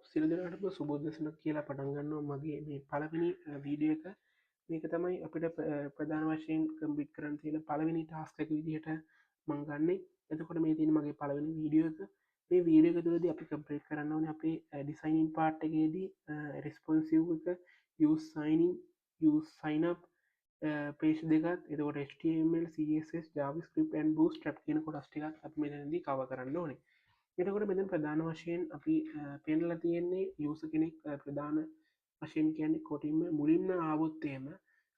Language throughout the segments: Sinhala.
සියලු දෙනාටම සුබෝදසනක් කියලා පටන් ගන්නවා මගේ මේ පළවෙනි වීඩියෝ එක. මේක තමයි අපිට ප්‍රධාන වශයෙන් කම්පියුට් කරන්න තියෙන පළවෙනි ටාස්ක් එක විදිහට මම ගන්නෙ. එතකොට මේ තියෙන මගේ පළවෙනි වීඩියෝ එක. මේ වීඩියෝ එක තුළදී අපි කම්ප්ලීට් කරන්න ඕනේ අපේ ඩිසයිනින් පාර්ට් එකේදී රෙස්පොන්සිව් එක, use sign in, use sign up page දෙකත්, එතකොට HTML, CSS, JavaScript and Bootstrap කියන කොටස් ටිකක් අපි මෙතනදී කවර් කරන්න ඕනේ. එතකොට මෙතන ප්‍රධාන වශයෙන් අපි පෙන්ලා තියෙන්නේ යූස කෙනෙක් ප්‍රධාන වශයෙන් කියන්නේ කොටින්ම මුලින්ම ආවොත් එහෙම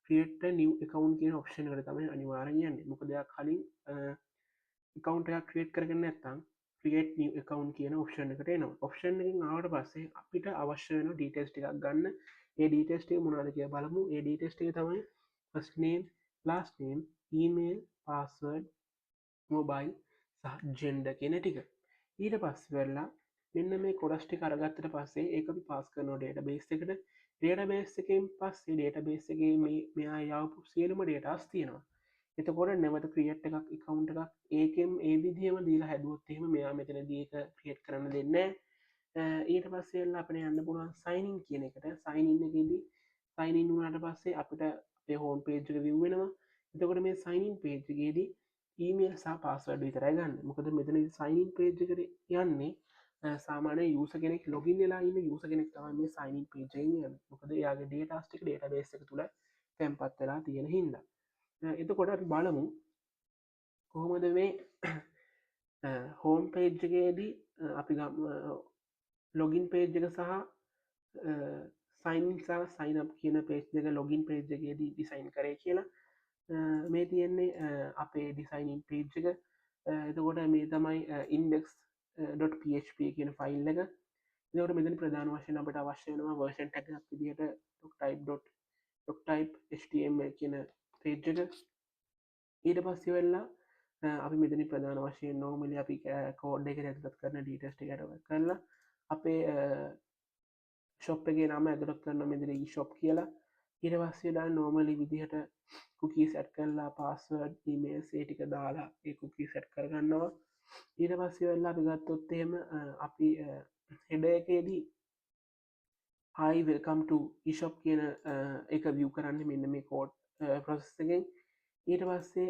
create a new account කියන ඔප්ෂන් එකට තමයි අනිවාර්යෙන් යන්නේ. මොකද එයා කලින් account එකක් create කරගෙන නැත්නම් create new account කියන ඔප්ෂන් එකට එනවා. ඔප්ෂන් එකෙන් ආවට පස්සේ අපිට අවශ්‍ය වෙන ඩීටේල්ස් ටිකක් ගන්න. ඒ ඩීටේල්ස් ටික මොනවද කියලා බලමු. ඒ ඩීටේල්ස් ටික තමයි first name, last name, email, password, mobile සහ gender කියන ටික. ඊට පස් වෙල්ලා මෙන්න මේ කොඩස්ටි කරගත්තට පස්සේ ඒක අපි පාස් කරනෝ ඩේට බේස් එකට. ඩේට බේස් එකෙන් පස්සේ ඩේට බේස් එක මෙයා යවපු සියලුම ඩේටස් තියෙනවා. එතකොට නැවත ක්‍රියට් එකක් එකකවුන්් එකක් ඒකෙන් ඒ විදිහම දීලා හැදුවොත්තේම මෙයා මෙතන දීක ක්‍රියට් කරන්න දෙන්න. ඊට පස්සෙල්ල අපන යන්න පුළුවන් සයිනින් කියන එකට සයින්ඉන්න එකෙදී සයිනින් වුණට පස්සේ අපිට අපේ හෝම් පේජ්ක විව්වෙනවා. එතකොට මේ සයිනින් පේජ්ගේදී ඊමේල් සහ පාස්වඩ් විතරයි ගන්න. මොකද මෙතන සයිනින් පේජ් එකට යන්නේ සාමාන්‍ය යූස කෙනෙක් ලොගින් වෙලා ඉන්න යූස කෙනෙක් තමයි මේ සයිනින් පේජ් එකෙන් යන්නේ. මොකද එයාගේ ඩේටාස් ටික ඩේටාබේස් එක තුල තැන්පත් වෙලා තියෙන හින්දා. එතකොට අපි බලමු කොහොමද මේ හෝම් පේජ් එකේදී අපි ලොගින් පේජ් එක සහ සයින්සා සයිනප් කියන පේජ් දෙක ලොගින් පේජ් එකේදී ඩිසයින් කරේ කියලා. මේ තියෙන්නේ අපේ ඩිසයිනින් පේජ් එක. එතකොට මේ තමයි index.php කියන ෆයිල් එක. එතකොට මෙතන ප්‍රධාන වශයෙන් අපිට අවශ්‍ය වෙනවා version tag එකක් විදිහට doctype html කියන පේජ් එක. ඊට පස්සේ වෙලා අපි මෙතන ප්‍රධාන වශයෙන් normally අපි කෝඩ් එක ඇතුළත් කරන details ටික ඇඩ් කරලා අපේ shop එකේ නම ඇතුළත් කරන මෙතන e-shop කියලා. ඊට පස්සේ දාන්න normally විදිහට cookies set කරලා password email ඒ ටික දාලා ඒ cookies set කරගන්නවා. ඊට පස්සේ වෙලා අපි ගත්තොත් එහෙම අපි header එකේදී hi welcome to e-shop කියන එක view කරන්න මෙන්න මේ code process එකෙන්. ඊට පස්සේ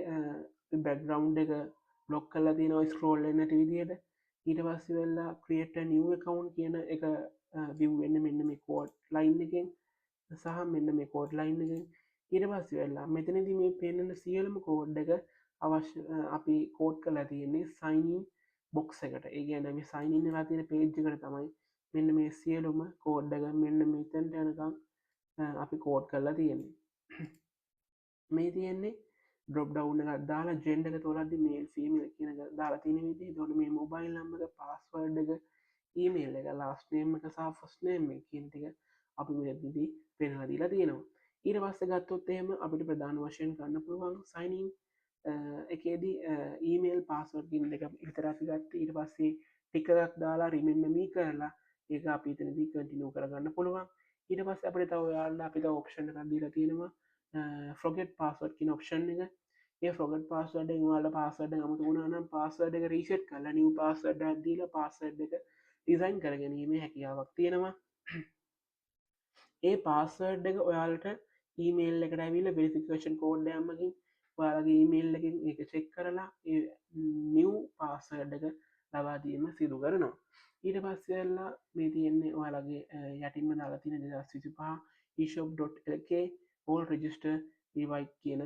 background එක block කරලා තියෙනවා scroll වෙන්න නැති විදිහට. ඊට පස්සේ වෙලා create a new account කියන එක view වෙන්න මෙන්න මේ code line එකෙන් සහ මෙන්න මේ කෝඩ් ලයින් එකෙන්. ඊට පස්සේ වෙලා මෙතනදී මේ පෙන්නන සියලුම කෝඩ් එක අවශ්‍ය අපි කෝඩ් කරලා තියෙන්නේ sign in box එකට. ඒ කියන්නේ මේ sign in වෙලා තියෙන page එකට තමයි මෙන්න මේ සියලුම කෝඩ් එක මෙන්න මෙතනට යනකම් අපි කෝඩ් කරලා තියෙන්නේ. මේ තියෙන්නේ drop down එකක් දාලා gender එක තෝරද්දි male female කියන එක දාලා තියෙන විදිහ. ඒතකොට මේ mobile number එක password එක email එක last name එක සහ first name එක කියන ටික අපි මෙතනදී පෙන්වලා දීලා තියෙනවා. ඊට පස්සේ ගත්තොත් එහෙම අපිට ප්‍රධාන වශයෙන් ගන්න පුළුවන් sign in එකේදී email password කියන එක විතර අපි ගත්තා. ඊට පස්සේ ටික එකක් දාලා remember me කරලා ඒක අපි එතනදී continue කරගන්න පුළුවන්. ඊට පස්සේ අපිට තව ඔයාලට අපි තව option එකක් දීලා තියෙනවා forget password කියන option එක. ඒ forget password එකෙන් ඔයාලට password එක අමතක වුණා නම් password එක reset කරලා new password එකක් දීලා password එක design කරගැනීමේ හැකියාවක් තියෙනවා. ඒ පාස්වර්ඩ් එක ඔයාලට ඊමේල් එකට ඇවිල්ලා වෙරිෆිකේෂන් කෝඩ් එකකින් ඔයාලගේ ඊමේල් එකෙන් ඒක චෙක් කරලා ඒ නිව් පාස්වර්ඩ් එක ලබා දීම සිදු කරනවා. ඊට පස්සේ වෙලා මේ තියෙන්නේ ඔයාලගේ යටින්ම දාලා තියෙන 2025 eshop.lk all register invite කියන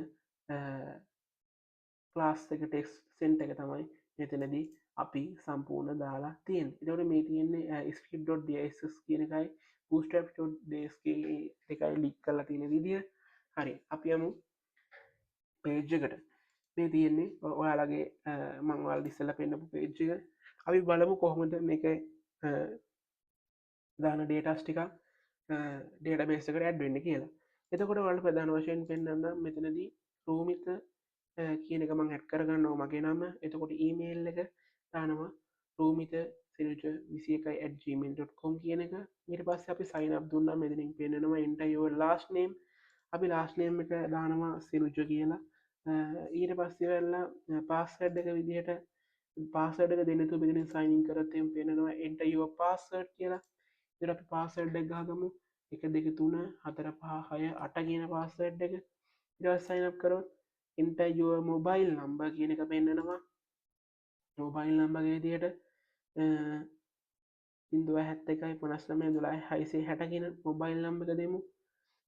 ක්ලාස් එක ටෙක්ස්ට් සෙන්ට් එක තමයි මෙතනදී අපි සම්පූර්ණ දාලා තියෙන්නේ. එතකොට මේ තියෙන්නේ script.dss කියන එකයි bootstrap.dsk එකයි ලික් කරලා තියෙන විදිය. හරි අපි යමු පේජ් එකට. මේ තියෙන්නේ ඔයාලගේ මම ඔයාලට ඉස්සෙල්ලා පෙන්නපු පේජ් එක. අපි බලමු කොහොමද මේක දාන ඩේටාස් ටික ඩේටාබේස් එකට ඇඩ් වෙන්නේ කියලා. එතකොට ඔයාලට ප්‍රධාන වශයෙන් පෙන්වන්න මෙතනදී රෝමිත කියන එක මං ඇඩ් කරගන්නවා මගේ නම. එතකොට ඊමේල් එක දානවා රෝමිත sinuja21@gmail.com කියන එක. ඊට පස්සේ අපි sign up දුන්නා. මෙතනින් පෙන්නනවා enter your last name. අපි last name එක දානවා sinuja කියලා. ඊට පස්සේ වෙලා password එක විදිහට password එක දෙන්න තු මෙතනින් sign in කරත් එහෙම පෙන්නනවා enter your password කියලා. ඉතින් අපි පාස්වර්ඩ් එක ගහගමු 1 2 3 4 5 6 8 කියන පාස්වර්ඩ් එක ඊට පස්සේ sign up කරොත් enter your mobile number කියන එක පෙන්නනවා මොබයිල් නම්බර් විදියට 071 59 12 660 කියන මොබයිල් නම්බර එක දෙමු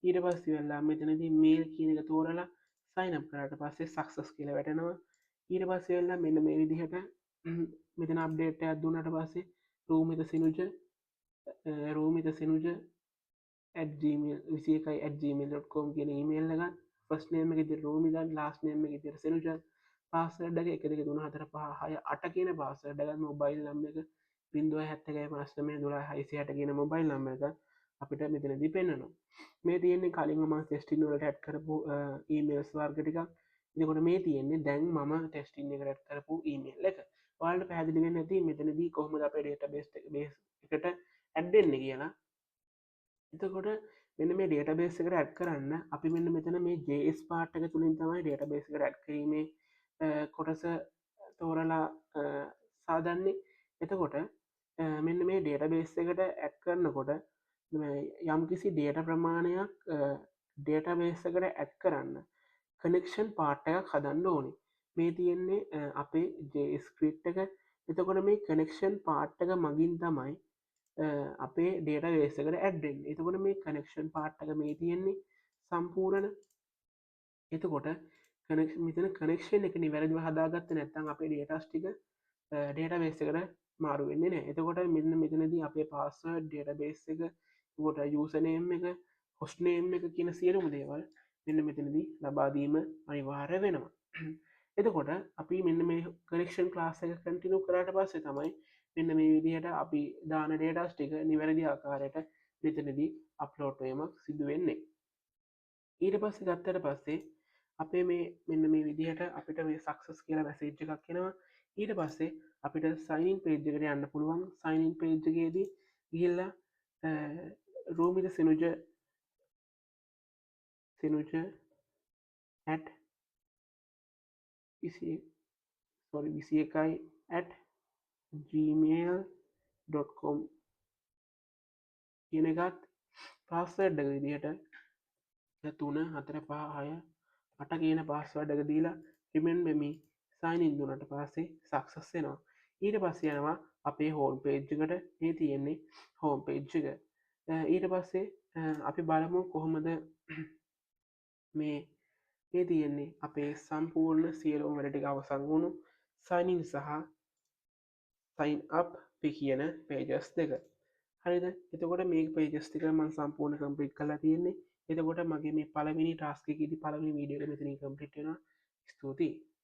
ඊට පස්සේ වෙලා මෙතනදී මේල් කියන එක තෝරලා sign up කරාට පස්සේ success කියලා වැටෙනවා ඊට පස්සේ වෙලා මෙන්න මේ විදිහට මෙතන අප්ඩේට් එකක් දුන්නාට පස්සේ රූමිත සිනුජ රූමිත සිනුජ @gmail21@gmail.com කියන ඊමේල් එක ෆස්ට් නේම් එක විදිහට රූමිදන් ලාස්ට් නේම් එක විදිහට සිනුජ පාස්වර්ඩ් එක 1 2 3 4 5 6 8 කියන පාස්වර්ඩ් එක මොබයිල් නම්බර එක 071 59 660 කියන මොබයිල් නම්බර එක අපිට මෙතනදී පෙන්වනවා මේ තියෙන්නේ කලින් මම ටෙස්ටින් වලට ඇඩ් කරපු ඊමේල්ස් වර්ග ටිකක් එතකොට මේ තියෙන්නේ දැන් මම ටෙස්ටින් එකට ඇඩ් කරපු ඊමේල් එක ඔයාලට පැහැදිලි වෙන්නේ නැති මෙතනදී කොහොමද අපේ ඩේටාබේස් එකට ඇඩ් වෙන්නේ කියලා එතකොට මෙන්න මේ ඩේටාබේස් එකට ඇඩ් කරන්න අපි මෙන්න මෙතන මේ JS පාර්ට් එක තුලින් තමයි ඩේටාබේස් එකට ඇඩ් කිරීමේ කොටස තෝරලා සාදන්නේ එතකොට මෙන්න මේ ඩේටාබේස් එකට ඇඩ් කරනකොට යම් කිසි ඩේට ප්‍රමාණයක් ඩේටාබේස් එකට ඇඩ් කරන්න කනෙක්ෂන් පාට් එකක් හදන්න ඕනි මේ තියෙන්නේ අපේ ජස්ක්‍රිප් එක එතකොට මේ කනෙක්ෂන් පාට් එක මගින් තමයි අපේ ඩේට වේසකට ඇඩ්ඩෙන් එතකොට මේ කනෙක්ෂන් පාට්ටක මේ තියෙන්නේ සම්පූරණ එතකොට මෙතන කනෙක්ෂන් එක නිවැරදිව හදාගත්ත නැත්තම් අපේ ඩේටස්ටික ඩේට බේසකට මාරු වෙන්නේ නෑ එතකොට මෙන්න මෙතනදී අපේ පාස්වර්ඩ් ඩේට බේස් එක කොට යසනේම් එක හොස්නේම් එක කියන සියලුම දේවල් මෙන්න මෙතනදී ලබාදීම අනිවාර්ය වෙනවා එතකොට අපි මෙන්න මේ කනෙක්ෂන් ක්ලාස් එක කටිනු කරට පස්සේ තමයි මෙන්න මේ විදිහට අපි දාන ඩේටස් ටික නිවැරදි ආකාරයට මෙතනදී අප්ලෝට්වීමක් සිදු වෙන්නේ ඊට පස්සේ ගත්තට පස්සේ අපේ මේ මෙන්න මේ විදිහට අපිට මේ සක්සස් කියලා මැසේජ් එකක් කෙනවා ඊට පස්සේ අපිට සයිනින් පේජ් එකට යන්න පුළුවන් සයිනින් පේජ් එකේදී ගිහිල්ලා රූමිත සිනුජ at 21@gmail.com කියන එකත් පාස්වර්ඩ් එක විදිහට 3 4 5 6 8 කියන පාස්වර්ඩ් එක දීලා රිමෙම්බර් මි සයින් ඉන් දුන්නාට පස්සේ සක්සස් වෙනවා ඊට පස්සේ යනවා අපේ හෝම් පේජ් එකට මේ තියෙන්නේ හෝම් පේජ් එක ඊට පස්සේ අපි බලමු කොහොමද මේ තියෙන්නේ අපේ සම්පූර්ණ සියලුම වැඩ ටික අවසන් වුණු සයිනින් සහ සයින් අප් කියන පේජස් දෙක හරිද එතකොට මේ පේජස් ටික මම සම්පූර්ණ කම්ප්ලීට් කරලා තියෙන්නේ එතකොට මගේ මේ පළවෙනි ටාස්ක් එකේදී පළවෙනි වීඩියෝ එක මෙතනින් කම්ප්ලීට් වෙනවා ස්තුතියි